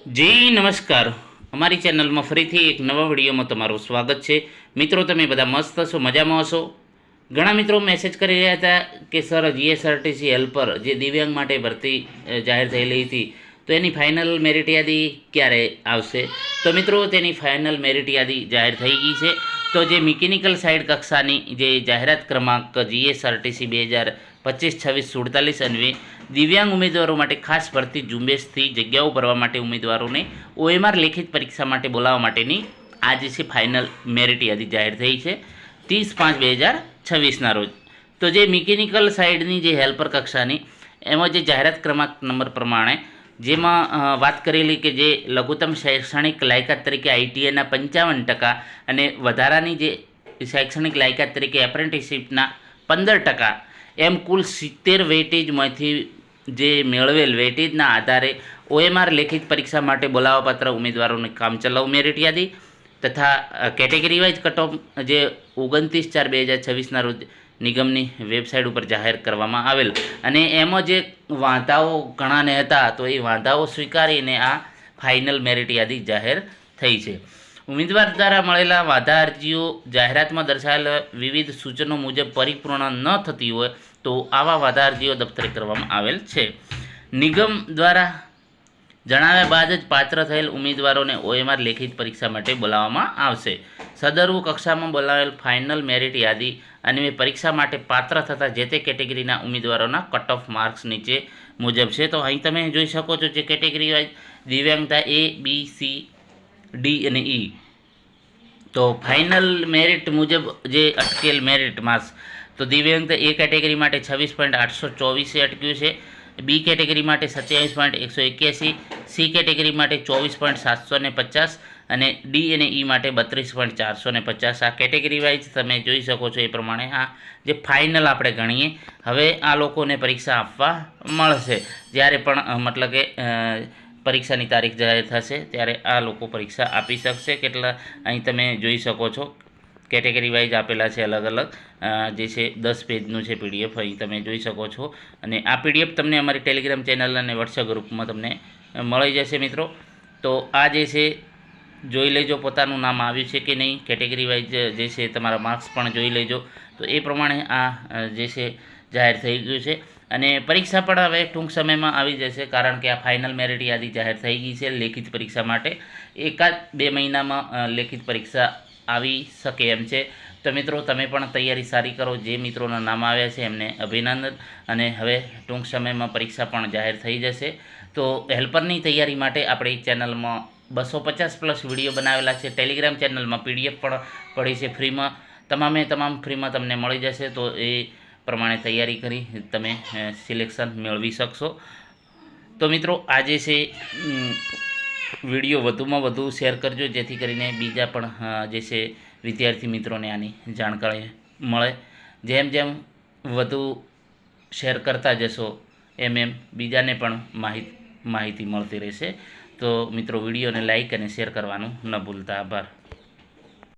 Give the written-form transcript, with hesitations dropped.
જી નમસ્કાર, અમારી ચેનલમાં ફરીથી એક નવા વિડીયોમાં તમારું સ્વાગત છે. મિત્રો, તમે બધા મસ્ત છો, મજામાં હશો? ઘણા મિત્રો મેસેજ કરી રહ્યા હતા કે સર જીએસઆરટીસી હેલ્પર જે દિવ્યાંગ માટે ભરતી જાહેર થયેલી હતી, તો એની ફાઇનલ મેરિટ યાદી ક્યારે આવશે? તો મિત્રો, તેની ફાઇનલ મેરિટ યાદી જાહેર થઈ ગઈ છે. તો જે મિકેનિકલ સાઇડ કક્ષાની જે જાહેરાત ક્રમાંક જીએસઆરટીસી 2025-26-47 અન્વયે દિવ્યાંગ ઉમેદવારો માટે ખાસ ભરતી ઝુંબેશથી જગ્યાઓ ભરવા માટે ઉમેદવારોને ઓએમઆર લેખિત પરીક્ષા માટે બોલાવવા માટેની આજે છે ફાઇનલ મેરિટ યાદી જાહેર થઈ છે 30/5/2026ના રોજ. તો જે મિકેનિકલ સાઇડની જે હેલ્પર કક્ષાની એમાં જે જાહેરાત ક્રમાંક નંબર પ્રમાણે જેમાં વાત કરેલી કે જે લઘુત્તમ શૈક્ષણિક લાયકાત તરીકે આઈટીઆઈના 55% અને વધારાની જે શૈક્ષણિક લાયકાત તરીકે એપ્રેન્ટિસશીપના 15%, એમ કુલ 70 વેટેજમાંથી જે મેળવેલ વેટેજના આધારે ઓએમઆર લેખિત પરીક્ષા માટે બોલાવાપાત્ર ઉમેદવારોને કામચલાઉ મેરિટ યાદી તથા કેટેગરી વાઇઝ કટ ઓફ જે 29/4/2026ના રોજ નિગમની વેબસાઇટ ઉપર જાહેર કરવામાં આવેલ. અને એમાં જે વાંધાઓ ઘણાને હતા, તો એ વાંધાઓ સ્વીકારીને આ ફાઇનલ મેરિટ યાદી જાહેર થઈ છે. ઉમેદવાર દ્વારા મળેલા વાંધા અરજીઓ જાહેરાતમાં દર્શાવેલા વિવિધ સૂચનો મુજબ પરિપૂર્ણ ન થતી હોય તો આવા વાંધા અરજીઓ દફતરે કરવામાં આવેલ છે. નિગમ દ્વારા જણાવ્યા બાદ જ પાત્ર થયેલ ઉમેદવારોને ઓએમઆર લેખિત પરીક્ષા માટે બોલાવવામાં આવશે. સદરુ કક્ષામાં બોલાવેલ ફાઇનલ મેરિટ યાદી અન્વયે પરીક્ષા માટે પાત્ર થતા જે તે કેટેગરીના ઉમેદવારોના કટ ઓફ માર્ક્સ નીચે મુજબ છે. તો અહીં તમે જોઈ શકો છો જે કેટેગરી વાઇઝ દિવ્યાંગતા A, B, C, D અને E. તો ફાઇનલ મેરિટ મુજબ જે અટકેલ મેરિટ માર્ક્સ, તો દિવ્યાંગતા A કેટેગરી માટે 26.824 અટક્યું છે, બી કેટેગરી માટે 27.181, સી કેટેગરી માટે 24.750 અને ડી અને ઈ માટે 32.450. આ કેટેગરી વાઇઝ તમે જોઈ શકો છો એ પ્રમાણે આ જે ફાઇનલ આપણે ગણીએ, હવે આ લોકોને પરીક્ષા આપવા મળશે. જ્યારે પણ મતલબ કે પરીક્ષાની તારીખ જાહેર થશે ત્યારે આ લોકો પરીક્ષા આપી શકશે. કેટલા અહીં તમે જોઈ શકો છો કેટેગરી વાઇઝ આપેલા છે અલગ અલગ, જે છે 10 પેજનું છે પીડીએફ, અહીં તમે જોઈ શકો છો. અને આ પીડીએફ તમને અમારી ટેલિગ્રામ ચેનલ અને વોટ્સએપ ગ્રુપમાં તમને મળી જશે મિત્રો. તો આ જે છે જોઈ લેજો પોતાનું નામ આવ્યું છે કે નહીં, કેટેગરી વાઇઝ જે છે તમારા માર્ક્સ પણ જોઈ લેજો. તો એ પ્રમાણે આ જે છે જાહેર થઈ ગયું છે. અને પરીક્ષા પણ હવે ટૂંક સમયમાં આવી જશે, કારણ કે આ ફાઇનલ મેરિટ યાદી જાહેર થઈ ગઈ છે લેખિત પરીક્ષા માટે. 1-2 મહિનામાં લેખિત પરીક્ષા આવી શકે એમ છે. તો મિત્રો, તમે પણ તૈયારી સારી કરો. જે મિત્રોના નામ આવ્યા છે એમને અભિનંદન. અને હવે ટૂંક સમયમાં પરીક્ષા પણ જાહેર થઈ જશે. તો હેલ્પરની તૈયારી માટે આપણી ચેનલમાં 250+ વિડીયો બનાવેલા છે. ટેલિગ્રામ ચેનલમાં પીડીએફ પણ પડી છે ફ્રીમાં, તમામ ફ્રીમાં તમને મળી જશે. તો એ પ્રમાણે તૈયારી કરી તમે સિલેક્શન મેળવી શકશો. તો મિત્રો, આજે છે વિડીયો વધુમાં વધુ શેર કરજો, જેથી કરીને બીજા પણ જે છે વિદ્યાર્થી મિત્રોને આની જાણકારી મળે. જેમ જેમ વધુ શેર કરતા જશો એમ બીજાને પણ માહિતી મળતી રહેશે. તો મિત્રો, વિડીયોને લાઈક અને શેર કરવાનું ન ભૂલતા. આભાર.